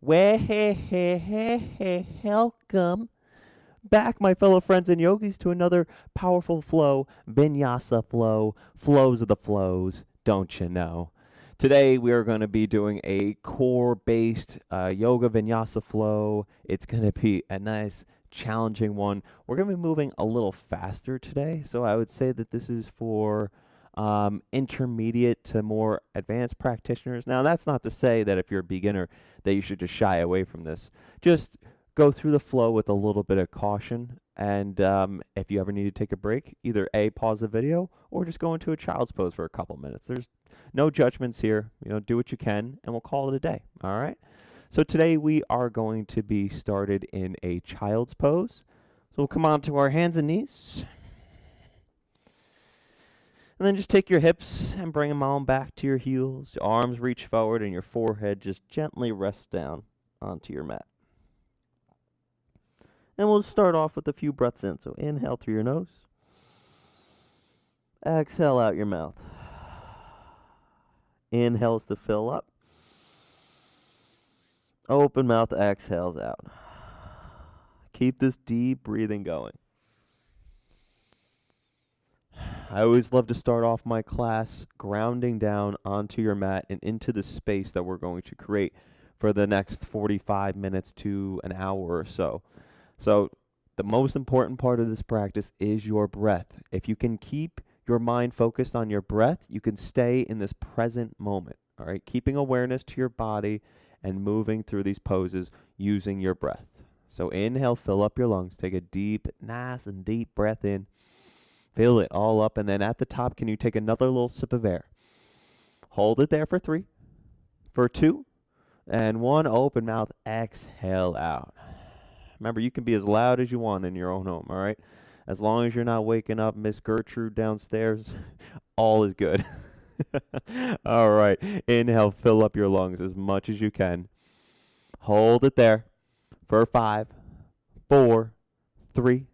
Welcome back, my fellow friends and yogis, to another powerful flow, vinyasa flow, flows of the flows, don't you know? Today we are going to be doing a core-based yoga vinyasa flow. It's going to be a nice, challenging one. We're going to be moving a little faster today, so I would say that this is for intermediate to more advanced practitioners. Now, that's not to say that if you're a beginner that you should just shy away from this. Just go through the flow with a little bit of caution. And if you ever need to take a break, either A, pause the video, or just go into a child's pose for a couple minutes. There's no judgments here. You know, do what you can, and we'll call it a day. All right? So today we are going to be started in a child's pose. So we'll come on to our hands and knees. And then just take your hips and bring them on back to your heels. Your arms reach forward and your forehead just gently rests down onto your mat. And we'll start off with a few breaths in. So inhale through your nose. Exhale out your mouth. Inhales to fill up. Open mouth exhales out. Keep this deep breathing going. I always love to start off my class grounding down onto your mat and into the space that we're going to create for the next 45 minutes to an hour or so. So the most important part of this practice is your breath. If you can keep your mind focused on your breath, you can stay in this present moment, all right? Keeping awareness to your body and moving through these poses using your breath. So inhale, fill up your lungs. Take a deep, nice and deep breath in. Fill it all up, and then at the top, can you take another little sip of air? Hold it there for 3, for 2, and 1. Open mouth, exhale out. Remember, you can be as loud as you want in your own home, all right? As long as you're not waking up Miss Gertrude downstairs, all is good. All right, inhale, fill up your lungs as much as you can. Hold it there for 5, 4, 3,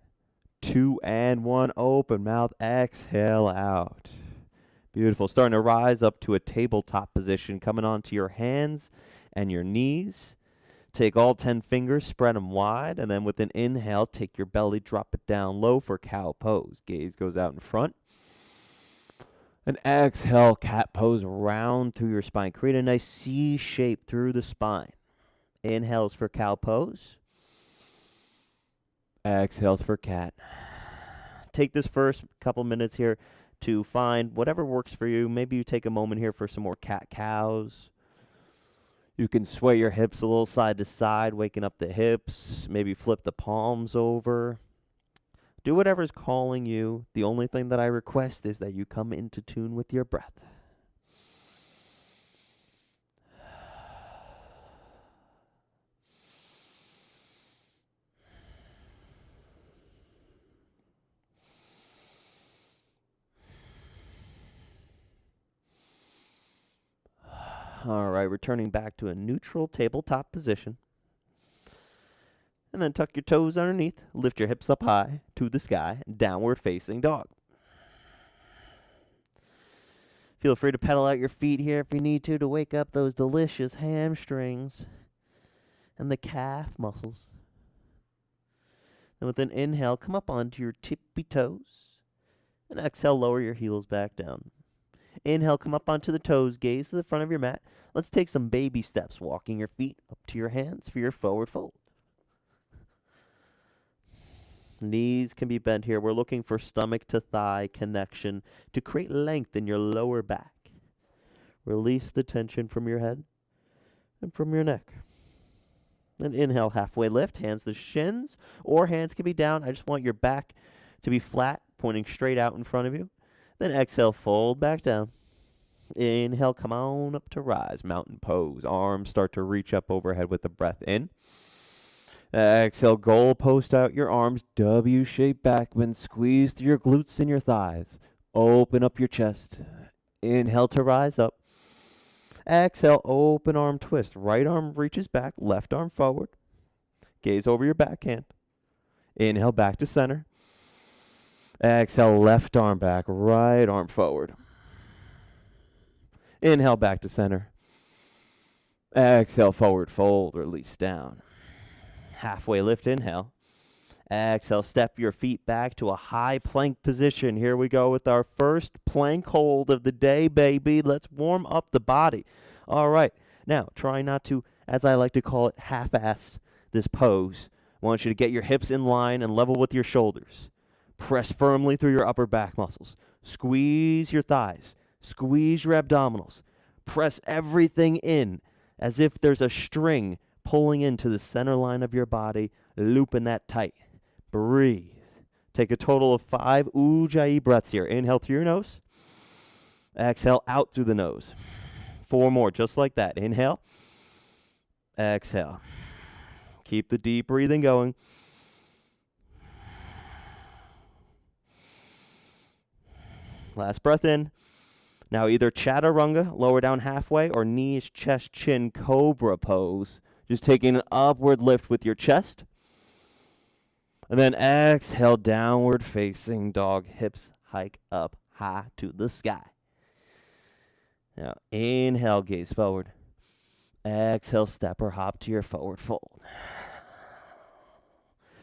2, and 1. Open mouth, exhale out. Beautiful. Starting to rise up to a tabletop position, coming onto your hands and your knees. Take all 10 fingers, spread them wide, and then with an inhale, take your belly, drop it down low for cow pose. Gaze goes out in front. And exhale, cat pose, round through your spine. Create a nice C shape through the spine. Inhales for cow pose. Exhales for cat. Take this first couple minutes here to find whatever works for you. Maybe you take a moment here for some more cat-cows. You can sway your hips a little side to side, waking up the hips. Maybe flip the palms over. Do whatever's calling you. The only thing that I request is that you come into tune with your breath. All right, returning back to a neutral tabletop position. And then tuck your toes underneath, lift your hips up high to the sky, downward facing dog. Feel free to pedal out your feet here if you need to wake up those delicious hamstrings and the calf muscles. And with an inhale, come up onto your tippy toes. And exhale, lower your heels back down. Inhale, come up onto the toes, gaze to the front of your mat. Let's take some baby steps, walking your feet up to your hands for your forward fold. Knees can be bent here. We're looking for stomach to thigh connection to create length in your lower back. Release the tension from your head and from your neck. Then inhale, halfway lift, hands to shins, or hands can be down. I just want your back to be flat, pointing straight out in front of you. Then exhale, fold back down. Inhale, come on up to rise, mountain pose. Arms start to reach up overhead with the breath in. Exhale, goal post out your arms, W-shaped back bend, squeeze through your glutes and your thighs. Open up your chest. Inhale to rise up. Exhale, open arm twist. Right arm reaches back, left arm forward. Gaze over your backhand. Inhale back to center. Exhale, left arm back, right arm forward. Inhale back to center. Exhale, forward fold, release down. Halfway lift, inhale. Exhale, step your feet back to a high plank position. Here we go with our first plank hold of the day, baby. Let's warm up the body. All right. Now, try not to, as I like to call it, half-ass this pose. I want you to get your hips in line and level with your shoulders. Press firmly through your upper back muscles. Squeeze your thighs. Squeeze your abdominals. Press everything in as if there's a string pulling into the center line of your body, looping that tight. Breathe. Take a total of 5 Ujjayi breaths here. Inhale through your nose. Exhale out through the nose. 4 more, just like that. Inhale. Exhale. Keep the deep breathing going. Last breath in. Now either chaturanga, lower down halfway, or knees, chest, chin, cobra pose. Just taking an upward lift with your chest. And then exhale, downward facing dog. Hips hike up high to the sky. Now inhale, gaze forward. Exhale, step or hop to your forward fold.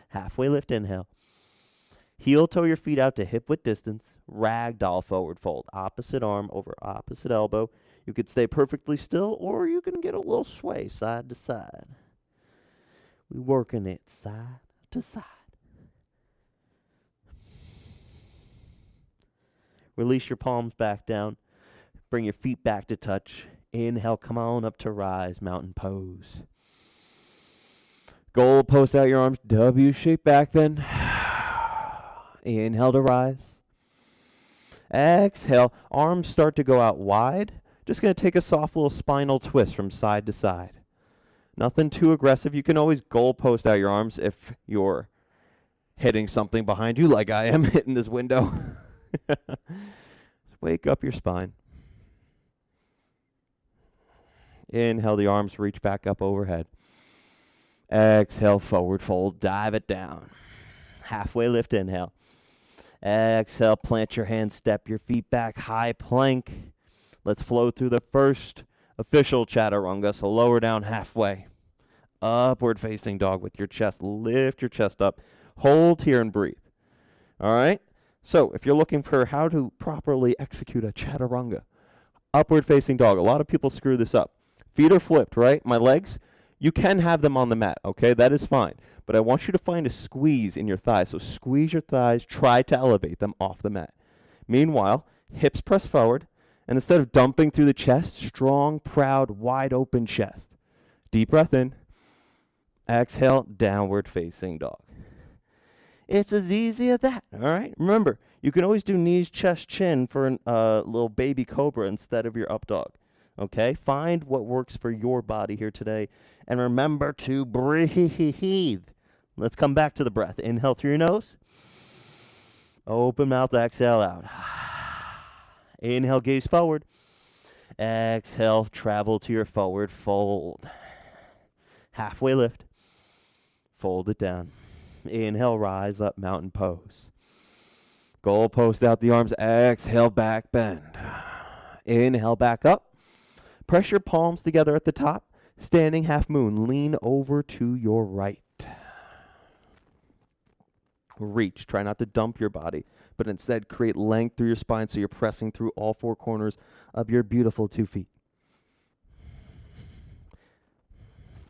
Halfway lift, inhale. Heel toe your feet out to hip width distance. Ragdoll forward fold. Opposite arm over opposite elbow. You could stay perfectly still, or you can get a little sway side to side. We working it side to side. Release your palms back down. Bring your feet back to touch. Inhale, come on up to rise, mountain pose. Goal post out your arms, W-shaped back bend. Inhale to rise. Exhale, arms start to go out wide. Just going to take a soft little spinal twist from side to side. Nothing too aggressive. You can always goal post out your arms if you're hitting something behind you like I am hitting this window. Wake up your spine. Inhale, the arms reach back up overhead. Exhale, forward fold, dive it down. Halfway lift, inhale. Exhale, plant your hands, step your feet back, high plank. Let's flow through the first official chaturanga, so lower down halfway. Upward facing dog with your chest. Lift your chest up. Hold here and breathe. All right? So if you're looking for how to properly execute a chaturanga, upward facing dog. A lot of people screw this up. Feet are flipped, right? My legs, you can have them on the mat, okay? That is fine. But I want you to find a squeeze in your thighs. So squeeze your thighs. Try to elevate them off the mat. Meanwhile, hips press forward. And instead of dumping through the chest, strong, proud, wide open chest. Deep breath in. Exhale, downward facing dog. It's as easy as that, all right? Remember, you can always do knees, chest, chin for a little baby cobra instead of your up dog, okay? Find what works for your body here today. And remember to breathe. Let's come back to the breath. Inhale through your nose. Open mouth, exhale out. Inhale, gaze forward. Exhale, travel to your forward fold. Halfway lift. Fold it down. Inhale, rise up, mountain pose. Goal post out the arms. Exhale, back bend. Inhale, back up. Press your palms together at the top. Standing half moon. Lean over to your right. Reach. Try not to dump your body, but instead create length through your spine so you're pressing through all 4 corners of your beautiful 2 feet.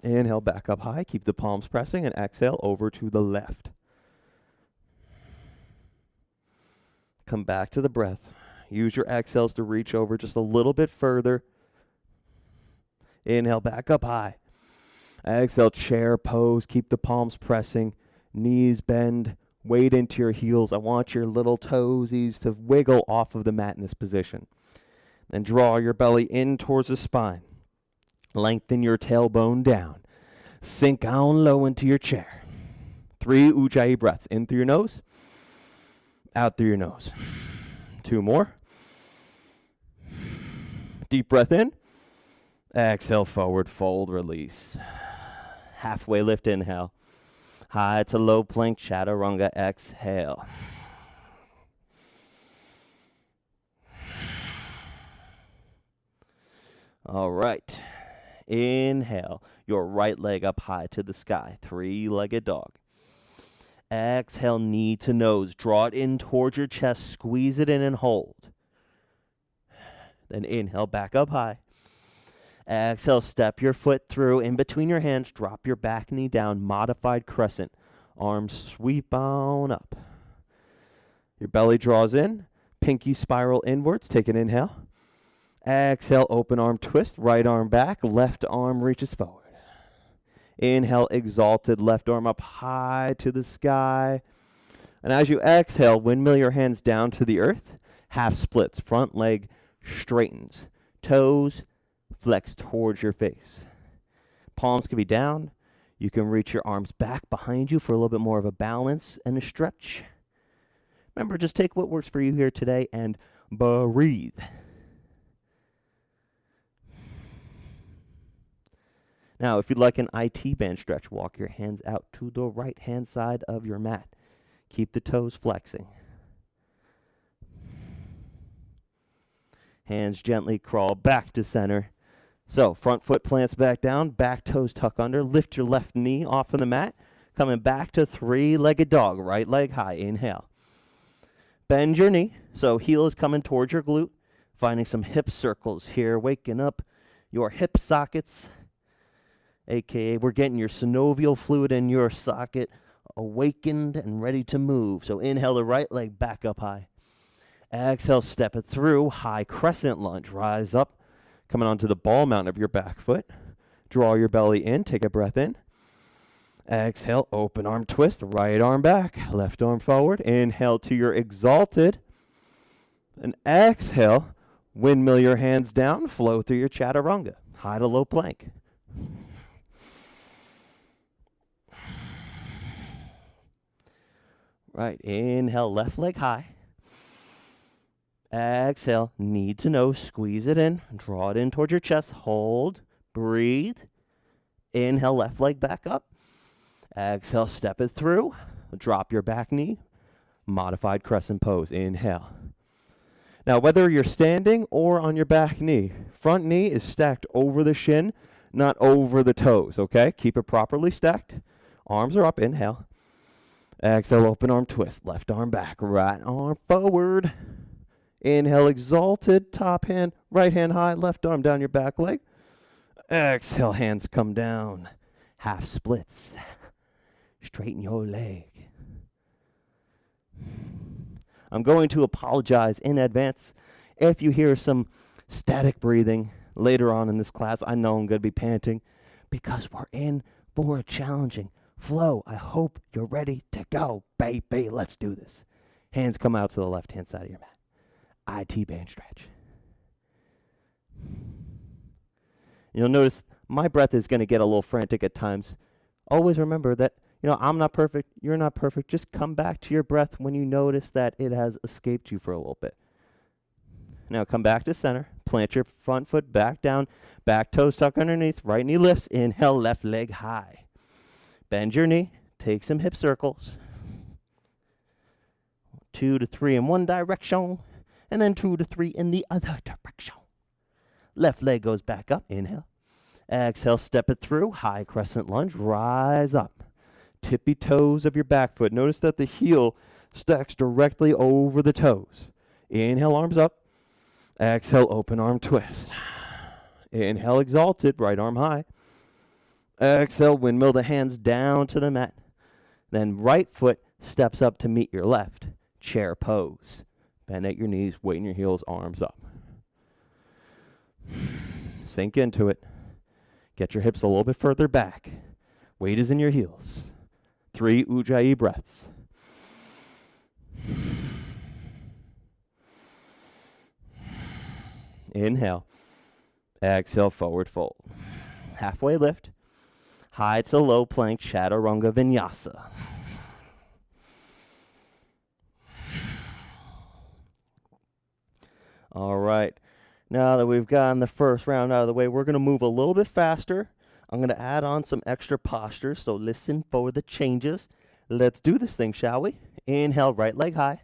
Inhale, back up high. Keep the palms pressing, and exhale over to the left. Come back to the breath. Use your exhales to reach over just a little bit further. Inhale, back up high. Exhale, chair pose. Keep the palms pressing. Knees bend. Weight into your heels. I want your little toesies to wiggle off of the mat in this position. Then draw your belly in towards the spine. Lengthen your tailbone down. Sink down low into your chair. 3 Ujjayi breaths. In through your nose. Out through your nose. 2 more. Deep breath in. Exhale, forward fold, release. Halfway lift, inhale. High to low plank, chaturanga, exhale. All right. Inhale, your right leg up high to the sky, three-legged dog. Exhale, knee to nose. Draw it in towards your chest, squeeze it in and hold. Then inhale, back up high. Exhale, step your foot through in between your hands, drop your back knee down, modified crescent. Arms sweep on up. Your belly draws in, pinky spiral inwards, take an inhale. Exhale, open arm twist, right arm back, left arm reaches forward. Inhale, exalted, left arm up high to the sky. And as you exhale, windmill your hands down to the earth, half splits, front leg straightens, toes flex towards your face. Palms can be down. You can reach your arms back behind you for a little bit more of a balance and a stretch. Remember, just take what works for you here today and breathe. Now, if you'd like an IT band stretch, walk your hands out to the right-hand side of your mat. Keep the toes flexing. Hands gently crawl back to center. So, front foot plants back down, back toes tuck under. Lift your left knee off of the mat. Coming back to three-legged dog, right leg high. Inhale. Bend your knee, so heel is coming towards your glute. Finding some hip circles here, waking up your hip sockets. AKA, we're getting your synovial fluid in your socket awakened and ready to move. So inhale the right leg back up high. Exhale, step it through, high crescent lunge. Rise up, coming onto the ball mount of your back foot. Draw your belly in, take a breath in. Exhale, open arm twist, right arm back, left arm forward. Inhale to your exalted. And exhale, windmill your hands down, flow through your chaturanga. High to low plank. Right, inhale, left leg high. Exhale, knee to nose, squeeze it in, draw it in towards your chest, hold, breathe. Inhale, left leg back up. Exhale, step it through, drop your back knee, modified crescent pose, inhale. Now, whether you're standing or on your back knee, front knee is stacked over the shin, not over the toes, okay? Keep it properly stacked. Arms are up, inhale. Exhale, open arm twist, left arm back, right arm forward. Inhale, exalted, top hand, right hand high, left arm down your back leg. Exhale, hands come down, half splits. Straighten your leg. I'm going to apologize in advance if you hear some static breathing later on in this class. I know I'm going to be panting because we're in for a challenging flow. I hope you're ready to go, baby. Let's do this. Hands come out to the left-hand side of your mat. IT band stretch. You'll notice my breath is going to get a little frantic at times. Always remember that, I'm not perfect. You're not perfect. Just come back to your breath when you notice that it has escaped you for a little bit. Now come back to center. Plant your front foot back down. Back toes tuck underneath. Right knee lifts. Inhale, left leg high. Bend your knee. Take some hip circles. 2 to 3 in one direction. And then 2 to 3 in the other direction. Left leg goes back up. Inhale. Exhale, step it through. High crescent lunge. Rise up. Tippy toes of your back foot. Notice that the heel stacks directly over the toes. Inhale, arms up. Exhale, open arm twist. Inhale, exalted, right arm high. Exhale, windmill the hands down to the mat. Then right foot steps up to meet your left. Chair pose. Bend at your knees, weight in your heels, arms up. Sink into it. Get your hips a little bit further back. Weight is in your heels. 3 Ujjayi breaths. Inhale. Exhale, forward fold. Halfway lift. High to low plank, chaturanga vinyasa. All right. Now that we've gotten the first round out of the way, we're going to move a little bit faster. I'm going to add on some extra postures, so listen for the changes. Let's do this thing, shall we? Inhale, right leg high.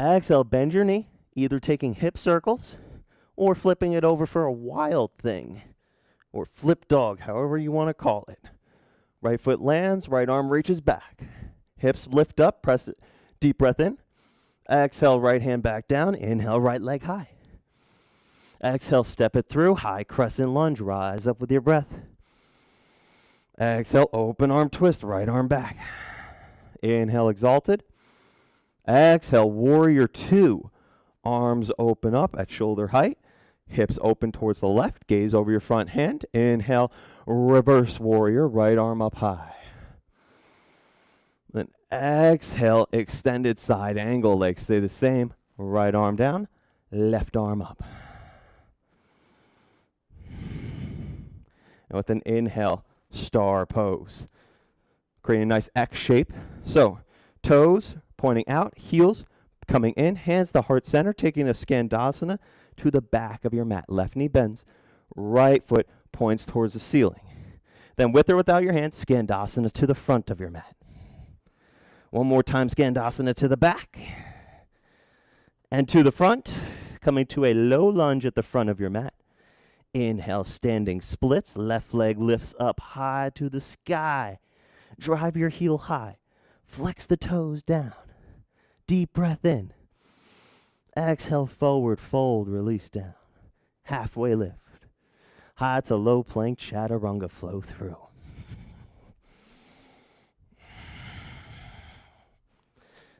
Exhale, bend your knee, either taking hip circles or flipping it over for a wild thing. or flip dog, however you want to call it. Right foot lands, right arm reaches back. Hips lift up, press it. Deep breath in. Exhale, right hand back down. Inhale, right leg high. Exhale, step it through. High crescent lunge. Rise up with your breath. Exhale, open arm twist. Right arm back. Inhale, exalted. Exhale, warrior two. Arms open up at shoulder height. Hips open towards the left. Gaze over your front hand. Inhale, reverse warrior. Right arm up high. Then exhale, extended side angle. Legs stay the same. Right arm down. Left arm up. And with an inhale, star pose. Create a nice X shape. So, toes pointing out, heels coming in, hands to heart center, taking a Skandasana to the back of your mat. Left knee bends, right foot points towards the ceiling. Then with or without your hands, Skandasana to the front of your mat. One more time, Skandasana to the back and to the front, coming to a low lunge at the front of your mat. Inhale, standing splits. Left leg lifts up high to the sky. Drive your heel high. Flex the toes down. Deep breath in. Exhale, forward fold, release down. Halfway lift. High to low plank, chaturanga, flow through.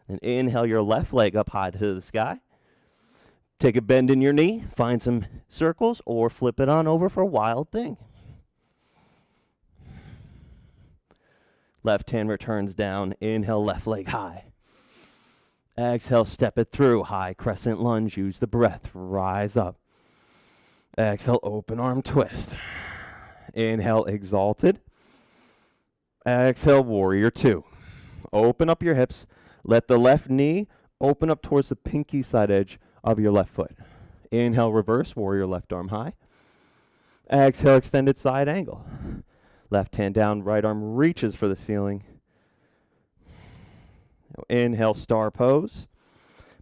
And inhale your left leg up high to the sky. Take a bend in your knee, find some circles, or flip it on over for a wild thing. Left hand returns down. Inhale, left leg high. Exhale, step it through. High crescent lunge. Use the breath. Rise up. Exhale, open arm twist. Inhale, exalted. Exhale, warrior two. Open up your hips. Let the left knee open up towards the pinky side edge of your left foot. Inhale, reverse, warrior left arm high. Exhale, extended side angle. Left hand down, right arm reaches for the ceiling. Inhale, star pose.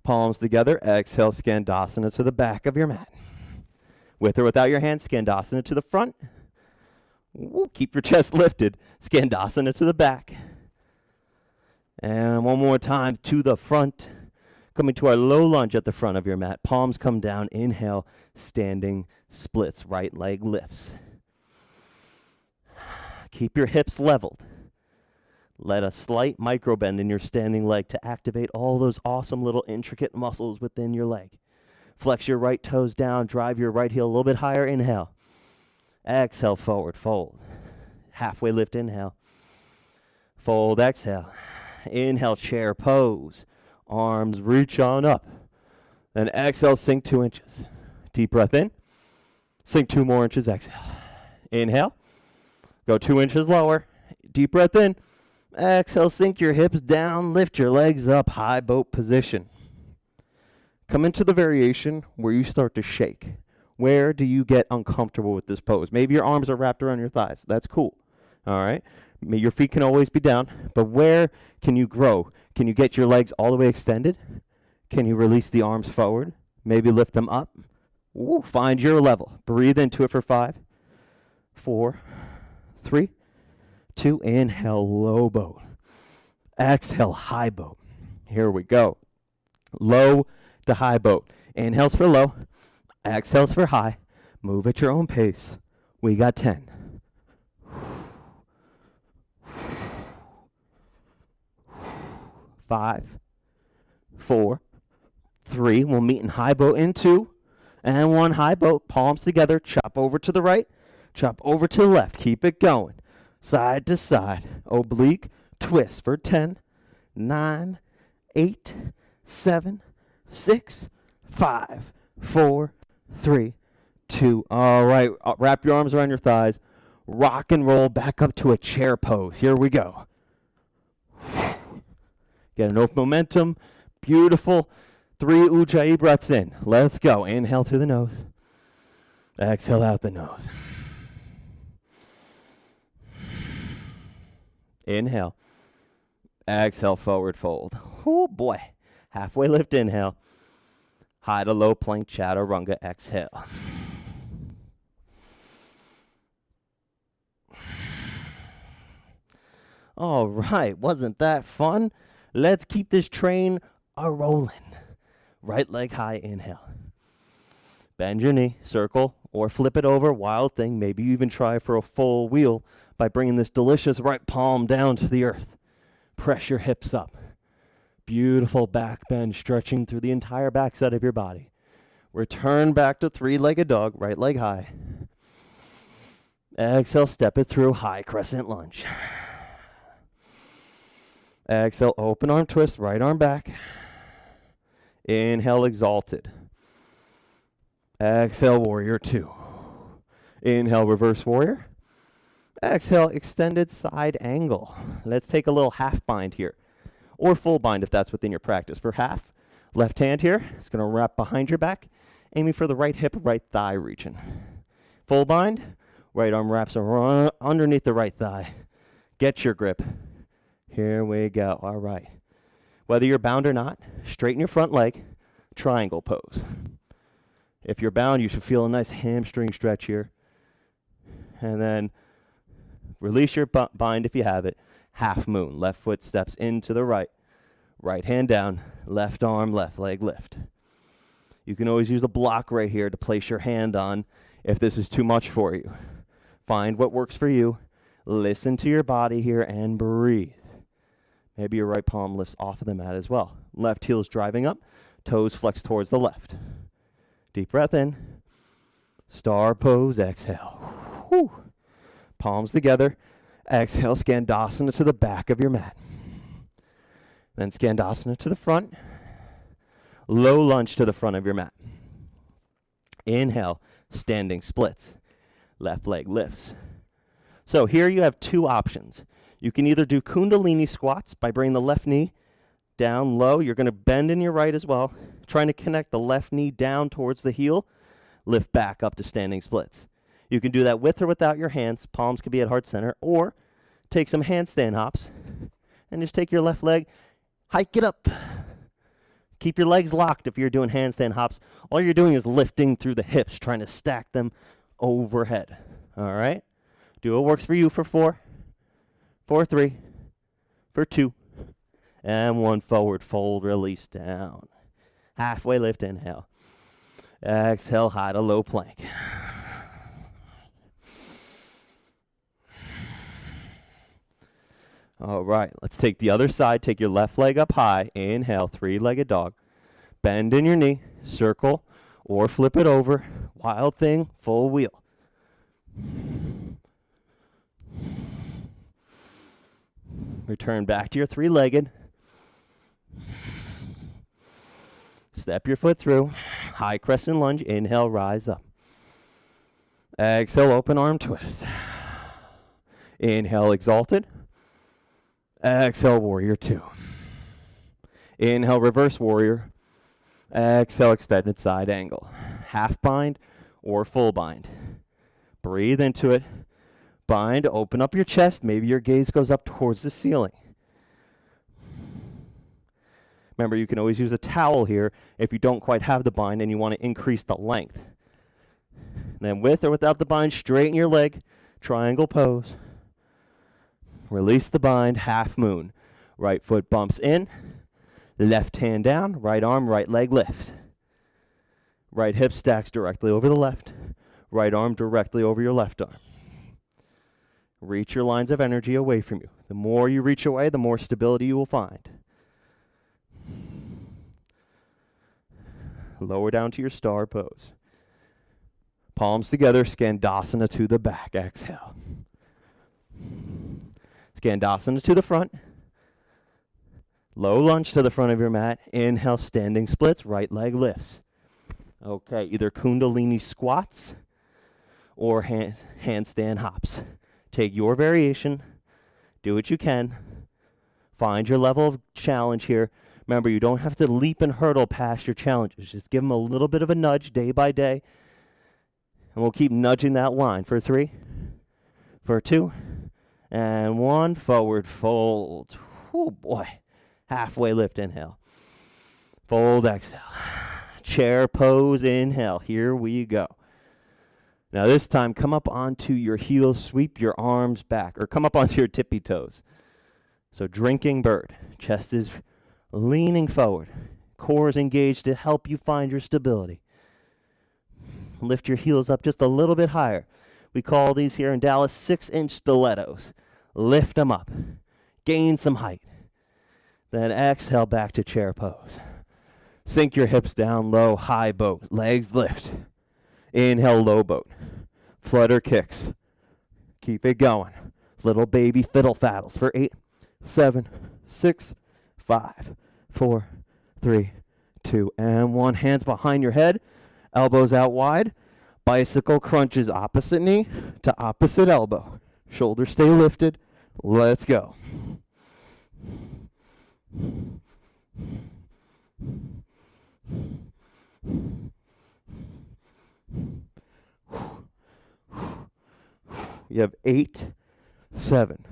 Palms together. Exhale, Skandasana to the back of your mat. With or without your hands, Skandasana to the front. Ooh, keep your chest lifted. Skandasana to the back. And one more time to the front. Coming to our low lunge at the front of your mat. Palms come down. Inhale, standing splits. Right leg lifts. Keep your hips leveled. Let a slight micro bend in your standing leg to activate all those awesome little intricate muscles within your leg. Flex your right toes down. Drive your right heel a little bit higher. Inhale. Exhale, forward fold. Halfway lift, inhale. Fold, exhale. Inhale, chair pose. Arms reach on up. Then exhale, sink 2 inches. Deep breath in. Sink 2 more inches, exhale. Inhale. Go 2 inches lower. Deep breath in. Exhale, sink your hips down. Lift your legs up. High boat position. Come into the variation where you start to shake. Where do you get uncomfortable with this pose? Maybe your arms are wrapped around your thighs. That's cool. All right. Your feet can always be down, but where can you grow? Can you get your legs all the way extended? Can you release the arms forward? Maybe lift them up. Ooh, find your level. Breathe into it for 5, 4, 3, 2. Inhale, low boat. Exhale, high boat. Here we go. Low to high boat. Inhales for low. Exhales for high. Move at your own pace. We got 10. 5, 4, 3. We'll meet in high boat in 2. And 1 high boat. Palms together. Chop over to the right. Chop over to the left. Keep it going. Side to side. Oblique twist for 10, 9, 8, 7, 6, 5, 4, 3, 2. All right. Wrap your arms around your thighs. Rock and roll back up to a chair pose. Here we go. Get enough momentum. Beautiful. 3 Ujjayi breaths in. Let's go. Inhale through the nose. Exhale out the nose. Inhale. Exhale, forward fold. Oh boy. Halfway lift, inhale. High to low plank, chaturanga, exhale. All right, wasn't that fun? Let's keep this train a-rolling. Right leg high, inhale. Bend your knee, circle, or flip it over, wild thing. Maybe you even try for a full wheel by bringing this delicious right palm down to the earth. Press your hips up. Beautiful back bend stretching through the entire backside of your body. Return back to three-legged dog, right leg high. Exhale, step it through, high crescent lunge. Exhale, open arm twist, right arm back. Inhale, exalted. Exhale, warrior two. Inhale, reverse warrior. Exhale, extended side angle. Let's take a little half bind here, or full bind if that's within your practice. For half, left hand here, it's going to wrap behind your back, aiming for the right hip, right thigh region. Full bind, right arm wraps around underneath the right thigh. Get your grip. Here we go. All right. Whether you're bound or not, straighten your front leg, triangle pose. If you're bound, you should feel a nice hamstring stretch here. And then release your bind if you have it. Half moon. Left foot steps into the right. Right hand down. Left arm, left leg lift. You can always use a block right here to place your hand on if this is too much for you. Find what works for you. Listen to your body here and breathe. Maybe your right palm lifts off of the mat as well. Left heel's driving up. Toes flex towards the left. Deep breath in. Star pose, exhale. Whew. Palms together. Exhale, Skandasana to the back of your mat. Then Skandasana to the front. Low lunge to the front of your mat. Inhale, standing splits. Left leg lifts. So here you have two options. You can either do Kundalini squats by bringing the left knee down low. You're going to bend in your right as well, trying to connect the left knee down towards the heel. Lift back up to standing splits. You can do that with or without your hands. Palms can be at heart center. Or take some handstand hops and just take your left leg, hike it up. Keep your legs locked if you're doing handstand hops. All you're doing is lifting through the hips, trying to stack them overhead. All right? Do what works for you for 4, for 3, for 2, and 1 forward fold, release down. Halfway lift, inhale. Exhale, high to low plank. All right, let's take the other side. Take your left leg up high. Inhale, three-legged dog. Bend in your knee, circle, or flip it over. Wild thing, full wheel. Return back to your three-legged. Step your foot through. High crescent lunge. Inhale, rise up. Exhale, open arm twist. Inhale, exalted. Exhale, warrior two. Inhale, reverse warrior. Exhale, extended side angle. Half bind or full bind. Breathe into it. Bind, open up your chest. Maybe your gaze goes up towards the ceiling. Remember, you can always use a towel here if you don't quite have the bind and you want to increase the length. Then with or without the bind, straighten your leg. Triangle pose. Release the bind, half moon. Right foot bumps in. Left hand down. Right arm, right leg lift. Right hip stacks directly over the left. Right arm directly over your left arm. Reach your lines of energy away from you. The more you reach away, the more stability you will find. Lower down to your star pose. Palms together, Skandasana to the back. Exhale. Skandasana to the front. Low lunge to the front of your mat. Inhale, standing splits, right leg lifts. Okay, either Kundalini squats or handstand hops. Take your variation. Do what you can. Find your level of challenge here. Remember, you don't have to leap and hurdle past your challenges. Just give them a little bit of a nudge day by day. And we'll keep nudging that line for 3, for 2, and 1. Forward fold. Oh boy. Halfway lift, inhale. Fold, exhale. Chair pose, inhale. Here we go. Now this time, come up onto your heels, sweep your arms back, or come up onto your tippy toes. So drinking bird, chest is leaning forward, core is engaged to help you find your stability. Lift your heels up just a little bit higher. We call these here in Dallas 6-inch stilettos. Lift them up, gain some height. Then exhale back to chair pose. Sink your hips down low, high boat, legs lift. Inhale, low boat. Flutter kicks. Keep it going. Little baby fiddle faddles for 8, 7, 6, 5, 4, 3, 2, and 1. Hands behind your head, elbows out wide. Bicycle crunches opposite knee to opposite elbow. Shoulders stay lifted. Let's go. You have 8, 7,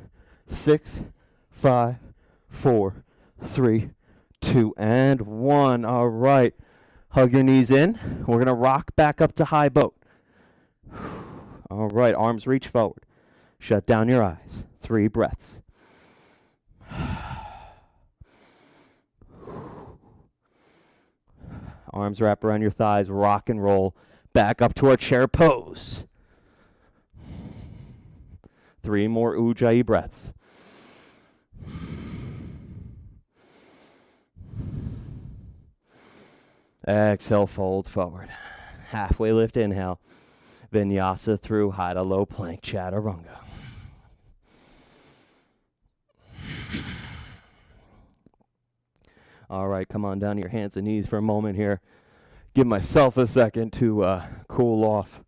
6, 5, 4, 3, 2, and 1. All right. Hug your knees in. We're going to rock back up to high boat. All right. Arms reach forward. Shut down your eyes. 3 breaths. Arms wrap around your thighs. Rock and roll. Back up to our chair pose. 3 more Ujjayi breaths. Exhale, fold forward. Halfway lift, inhale. Vinyasa through high to low plank, chaturanga. All right, come on down to your hands and knees for a moment here. Give myself a second to cool off.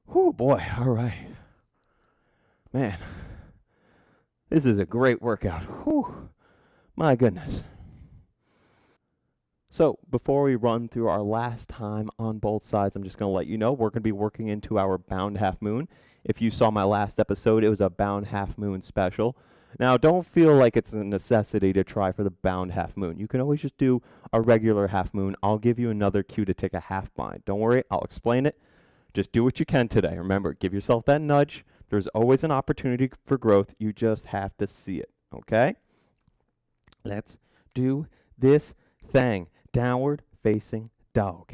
Whew, boy, all right. Man, this is a great workout. Whew, my goodness. So before we run through our last time on both sides, I'm just going to let you know we're going to be working into our bound half moon. If you saw my last episode, it was a bound half moon special. Now, don't feel like it's a necessity to try for the bound half moon. You can always just do a regular half moon. I'll give you another cue to take a half bind. Don't worry, I'll explain it. Just do what you can today. Remember, give yourself that nudge. There's always an opportunity for growth. You just have to see it, okay? Let's do this thing. Downward facing dog.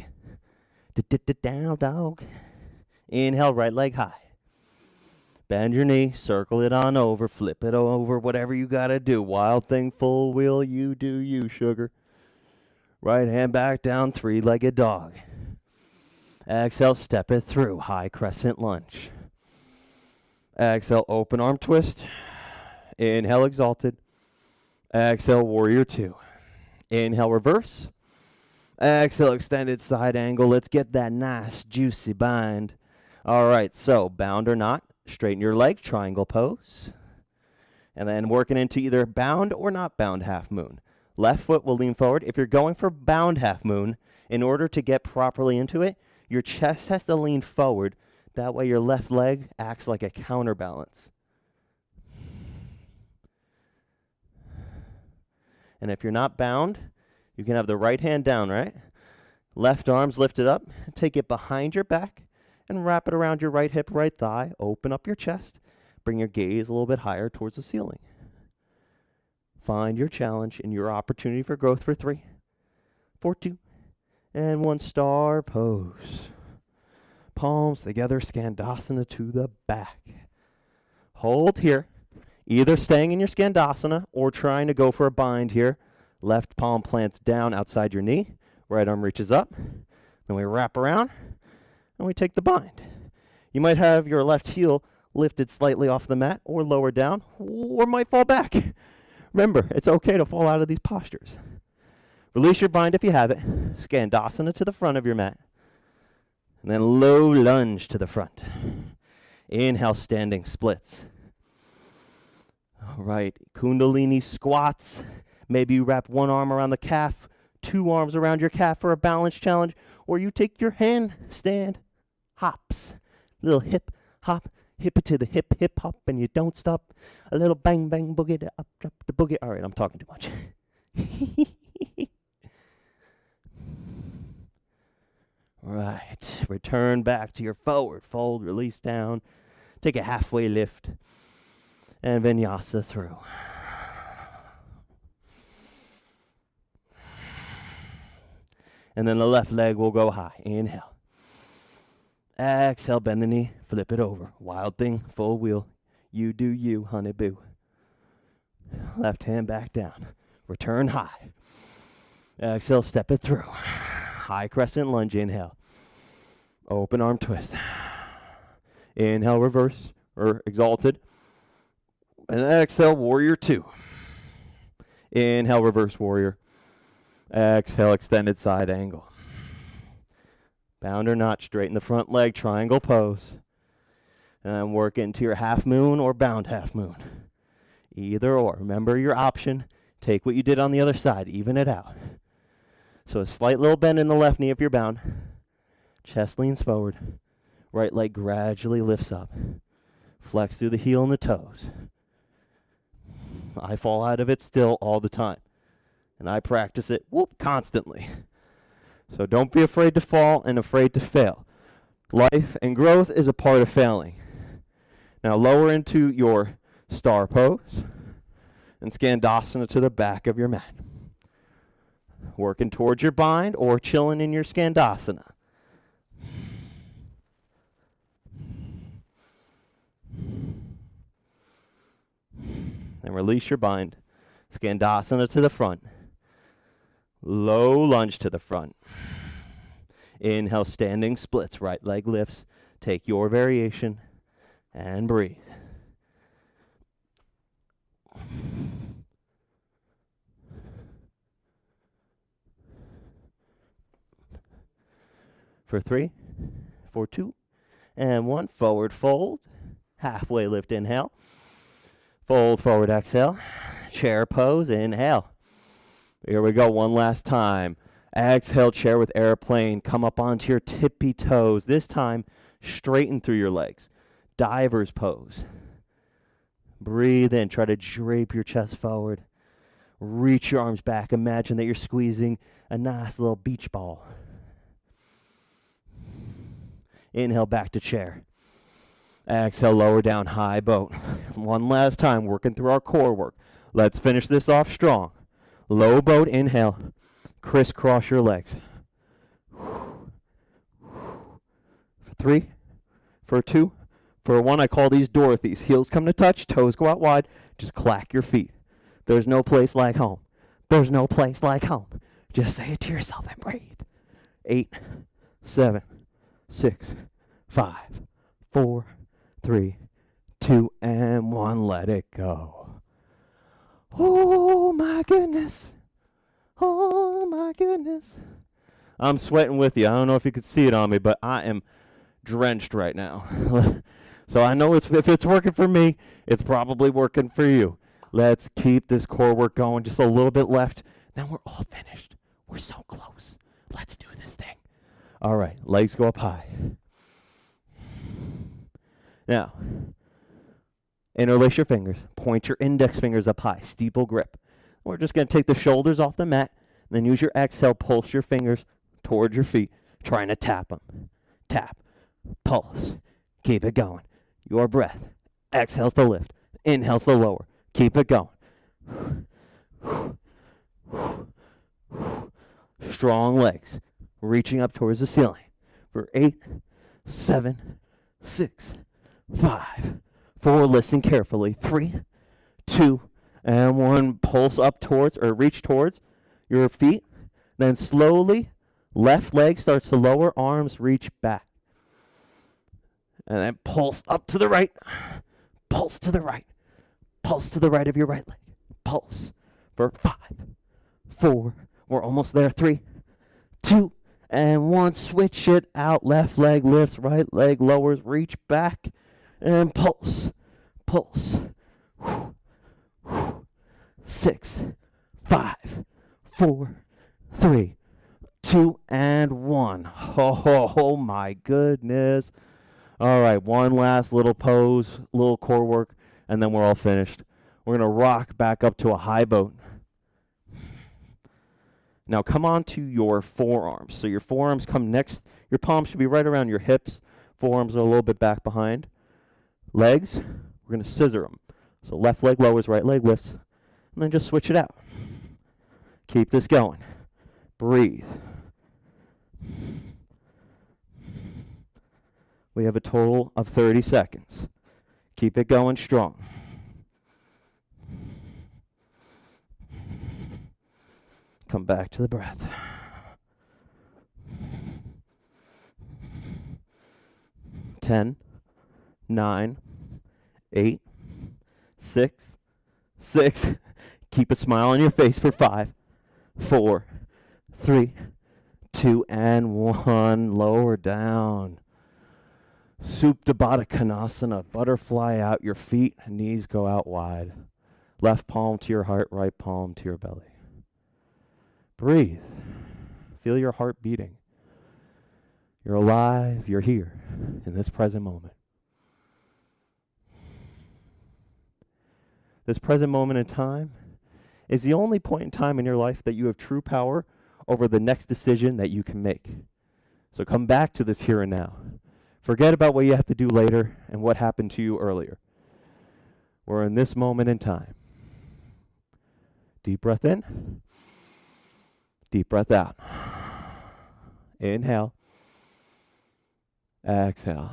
Down dog. Inhale, right leg high. Bend your knee, circle it on over, flip it over, whatever you gotta do. Wild thing, full wheel, you do you, sugar. Right hand back down, 3-legged dog. Exhale, step it through, high crescent lunge. Exhale, open arm twist. Inhale, exalted. Exhale, warrior 2. Inhale, reverse. Exhale, extended side angle. Let's get that nice, juicy bind. All right, so bound or not, straighten your leg, triangle pose. And then working into either bound or not bound half moon. Left foot will lean forward. If you're going for bound half moon, in order to get properly into it, your chest has to lean forward. That way your left leg acts like a counterbalance. And if you're not bound, you can have the right hand down, right? Left arm's lifted up. Take it behind your back and wrap it around your right hip, right thigh. Open up your chest. Bring your gaze a little bit higher towards the ceiling. Find your challenge and your opportunity for growth for 3, 4, 2, and 1. Star pose. Palms together, Skandasana to the back. Hold here. Either staying in your Skandasana or trying to go for a bind here. Left palm plants down outside your knee. Right arm reaches up. Then we wrap around and we take the bind. You might have your left heel lifted slightly off the mat or lower down or might fall back. Remember, it's okay to fall out of these postures. Release your bind if you have it. Skandasana to the front of your mat. And then low lunge to the front. Inhale, standing splits. All right, Kundalini squats. Maybe you wrap one arm around the calf, 2 arms around your calf for a balance challenge, or you take your handstand hops. Little hip hop, hip to the hip, hip hop, and you don't stop. A little bang bang boogie to up, drop the boogie. All right, I'm talking too much. Right, return back to your forward fold, release down, take a halfway lift, and vinyasa through. And then the left leg will go high. Inhale. Exhale, bend the knee, flip it over. Wild thing, full wheel. You do you, honey boo. Left hand back down. Return high. Exhale, step it through. High crescent lunge, inhale. Open arm twist. Inhale, reverse, or exalted. And exhale, warrior two. Inhale, reverse warrior. Exhale, extended side angle. Bound or not, straighten the front leg, triangle pose. And work into your half moon or bound half moon. Either or. Remember your option. Take what you did on the other side, even it out. So a slight little bend in the left knee if you're bound. Chest leans forward. Right leg gradually lifts up. Flex through the heel and the toes. I fall out of it still all the time. And I practice it, constantly. So don't be afraid to fall and afraid to fail. Life and growth is a part of failing. Now lower into your star pose and Skandasana to the back of your mat. Working towards your bind or chilling in your Skandasana. And release your bind. Skandasana to the front. Low lunge to the front. Inhale, standing splits. Right leg lifts. Take your variation and breathe. For 3, for 2, and 1. Forward fold. Halfway lift, inhale. Fold forward, exhale. Chair pose, inhale. Here we go, one last time. Exhale, chair with airplane. Come up onto your tippy toes. This time, straighten through your legs. Diver's pose. Breathe in. Try to drape your chest forward. Reach your arms back. Imagine that you're squeezing a nice little beach ball. Inhale, back to chair. Exhale, lower down, high boat. One last time, working through our core work. Let's finish this off strong. Low boat, inhale. Crisscross your legs. For 3, for 2, for 1. I call these Dorothy's. Heels come to touch, toes go out wide. Just clack your feet. There's no place like home. There's no place like home. Just say it to yourself and breathe. 8, 7, 6, 5, 4, 3, 2, and 1. Let it go. Oh my goodness. Oh my goodness. I'm sweating with you. I don't know if you could see it on me, but I am drenched right now. So I know if it's working for me, it's probably working for you. Let's keep this core work going. Just a little bit left. Then we're all finished. We're so close. Let's do this thing. All right. Legs go up high. Now, interlace your fingers. Point your index fingers up high. Steeple grip. We're just going to take the shoulders off the mat. Then use your exhale. Pulse your fingers towards your feet. Trying to tap them. Tap. Pulse. Keep it going. Your breath. Exhales to lift. Inhales to lower. Keep it going. Strong legs. Reaching up towards the ceiling. For 8, 7, 6, 5, 4. Listen carefully. 3, 2, and 1. Pulse up towards or reach towards your feet. Then slowly, left leg starts to lower. Arms reach back. And then pulse up to the right. Pulse to the right. Pulse to the right of your right leg. Pulse for 5, 4. We're almost there. 3, 2, and 1. Switch it out. Left leg lifts. Right leg lowers. Reach back. And pulse. Pulse. 6, 5, 4, 3, 2, and 1. Oh my goodness. All right, one last little pose, little core work, and then we're all finished. We're going to rock back up to a high boat. Now come on to your forearms. So your forearms come next. Your palms should be right around your hips. Forearms are a little bit back behind. Legs, we're going to scissor them. So left leg lowers, right leg lifts. And then just switch it out. Keep this going. Breathe. We have a total of 30 seconds. Keep it going strong. Come back to the breath. 10, 9, 8, 6, 6. Keep a smile on your face for 5, 4, 3, 2, and 1. Lower down. Supta Baddha Konasana. Butterfly out. Your feet, knees go out wide. Left palm to your heart, right palm to your belly. Breathe. Feel your heart beating. You're alive. You're here in this present moment. This present moment in time is the only point in time in your life that you have true power over the next decision that you can make. So come back to this here and now. Forget about what you have to do later and what happened to you earlier. We're in this moment in time. Deep breath in. Deep breath out. Inhale. Exhale.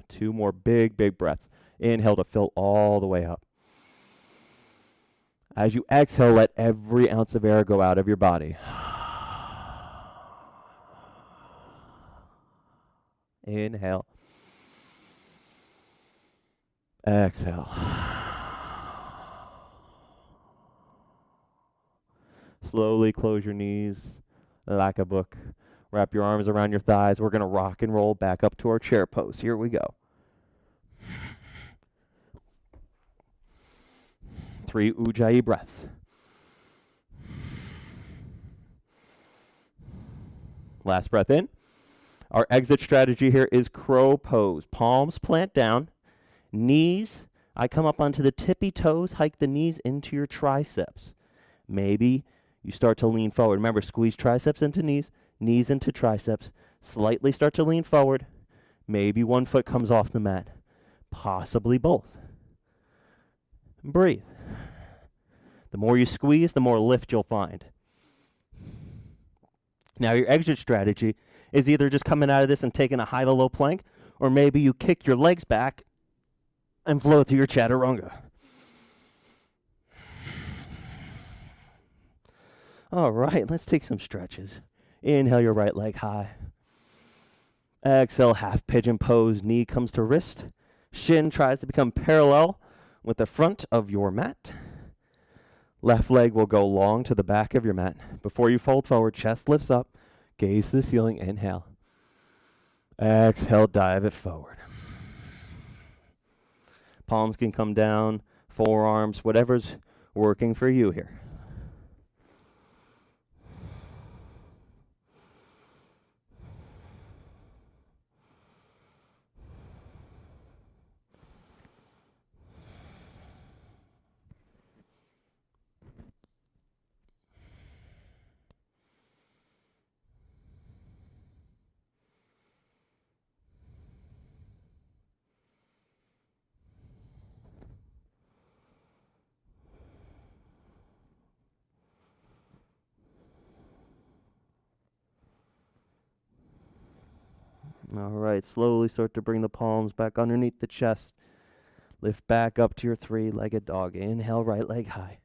2 more big breaths. Inhale to fill all the way up. As you exhale, let every ounce of air go out of your body. Inhale. Exhale. Slowly close your knees like a book. Wrap your arms around your thighs. We're going to rock and roll back up to our chair pose. Here we go. 3 Ujjayi breaths. Last breath in. Our exit strategy here is crow pose. Palms plant down. Knees, I come up onto the tippy toes. Hike the knees into your triceps. Maybe you start to lean forward. Remember, squeeze triceps into knees, knees into triceps. Slightly start to lean forward. Maybe one foot comes off the mat. Possibly both. Breathe. The more you squeeze, the more lift you'll find. Now your exit strategy is either just coming out of this and taking a high to low plank, or maybe you kick your legs back and flow through your chaturanga. All right, let's take some stretches. Inhale your right leg high. Exhale, half pigeon pose. Knee comes to wrist. Shin tries to become parallel with the front of your mat. Left leg will go long to the back of your mat. Before you fold forward, chest lifts up. Gaze to the ceiling. Inhale. Exhale, dive it forward. Palms can come down, forearms, whatever's working for you here. All right, slowly start to bring the palms back underneath the chest. Lift back up to your 3-legged dog. Inhale, right leg high.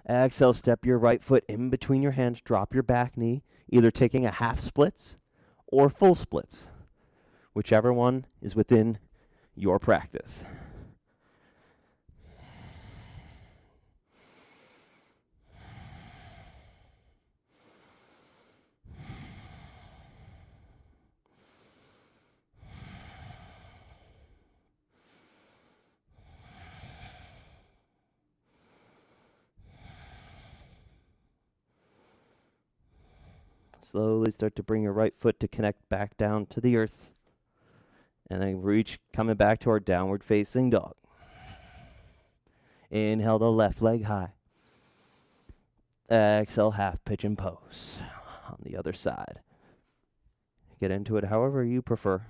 Exhale, step your right foot in between your hands. Drop your back knee, either taking a half splits or full splits, whichever one is within your practice. Slowly start to bring your right foot to connect back down to the earth. And then reach, coming back to our downward facing dog. Inhale the left leg high. Exhale, half pigeon pose on the other side. Get into it however you prefer.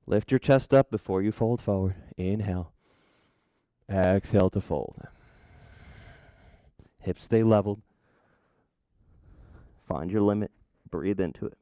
Lift your chest up before you fold forward. Inhale. Exhale to fold. Hips stay leveled. Find your limit. Breathe into it.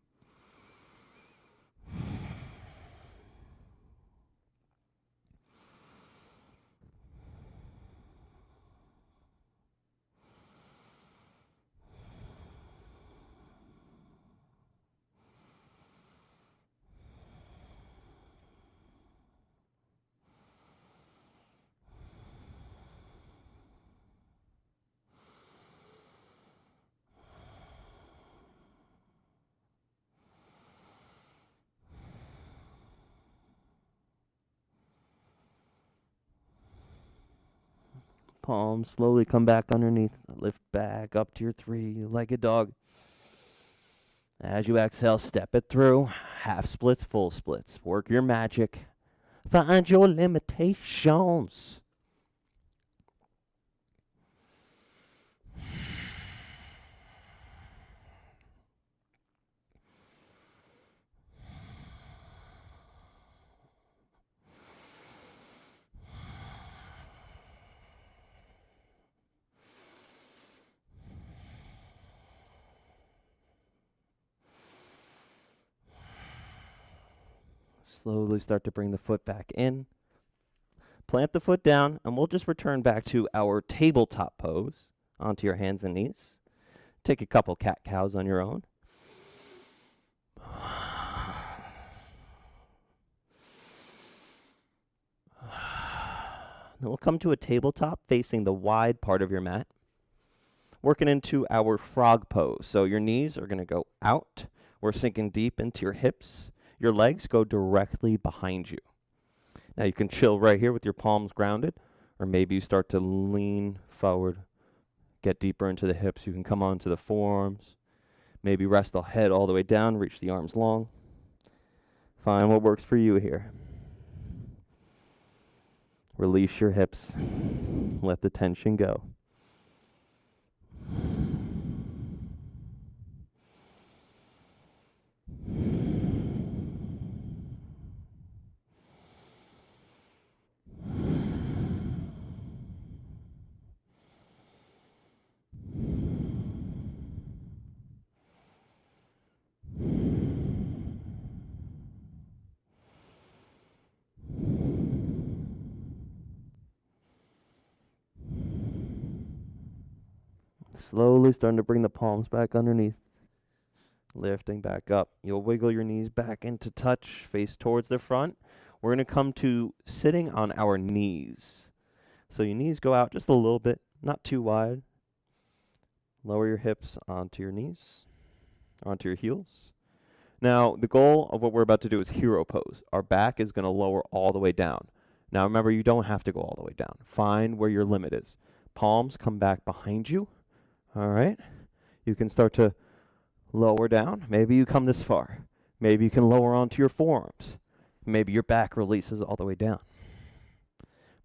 Palms slowly come back underneath. Lift back up to your three-legged dog. As you exhale, step it through. Half splits, full splits. Work your magic. Find your limitations. Slowly start to bring the foot back in. Plant the foot down, and we'll just return back to our tabletop pose onto your hands and knees. Take a couple cat-cows on your own. Then we'll come to a tabletop facing the wide part of your mat. Working into our frog pose. So your knees are going to go out. We're sinking deep into your hips. Your legs go directly behind you. Now you can chill right here with your palms grounded, or maybe you start to lean forward, get deeper into the hips. You can come onto the forearms. Maybe rest the head all the way down, reach the arms long. Find what works for you here. Release your hips. Let the tension go. Slowly starting to bring the palms back underneath. Lifting back up. You'll wiggle your knees back into touch, face towards the front. We're going to come to sitting on our knees. So your knees go out just a little bit, not too wide. Lower your hips onto your knees, onto your heels. Now, the goal of what we're about to do is hero pose. Our back is going to lower all the way down. Now, remember, you don't have to go all the way down. Find where your limit is. Palms come back behind you. All right. You can start to lower down. Maybe you come this far. Maybe you can lower onto your forearms. Maybe your back releases all the way down.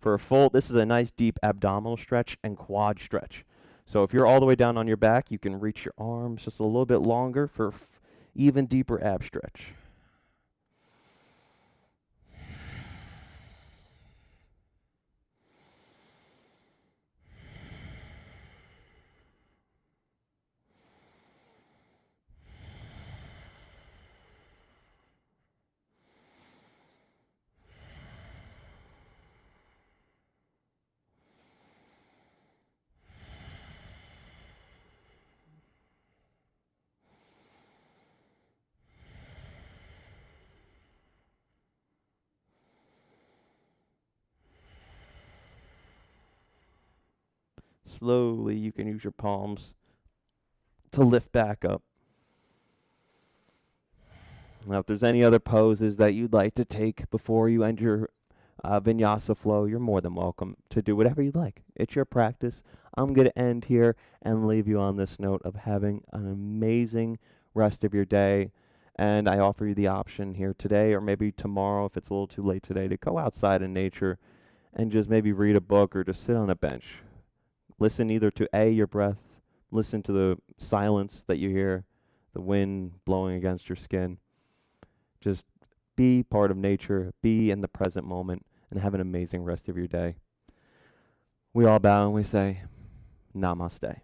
For a full, this is a nice deep abdominal stretch and quad stretch. So if you're all the way down on your back, you can reach your arms just a little bit longer for even deeper ab stretch. Slowly, you can use your palms to lift back up. Now, if there's any other poses that you'd like to take before you end your vinyasa flow, you're more than welcome to do whatever you'd like. It's your practice. I'm going to end here and leave you on this note of having an amazing rest of your day. And I offer you the option here today, or maybe tomorrow if it's a little too late today, to go outside in nature and just maybe read a book or just sit on a bench. Listen either to your breath, listen to the silence that you hear, the wind blowing against your skin. Just be part of nature, be in the present moment, and have an amazing rest of your day. We all bow and we say, Namaste.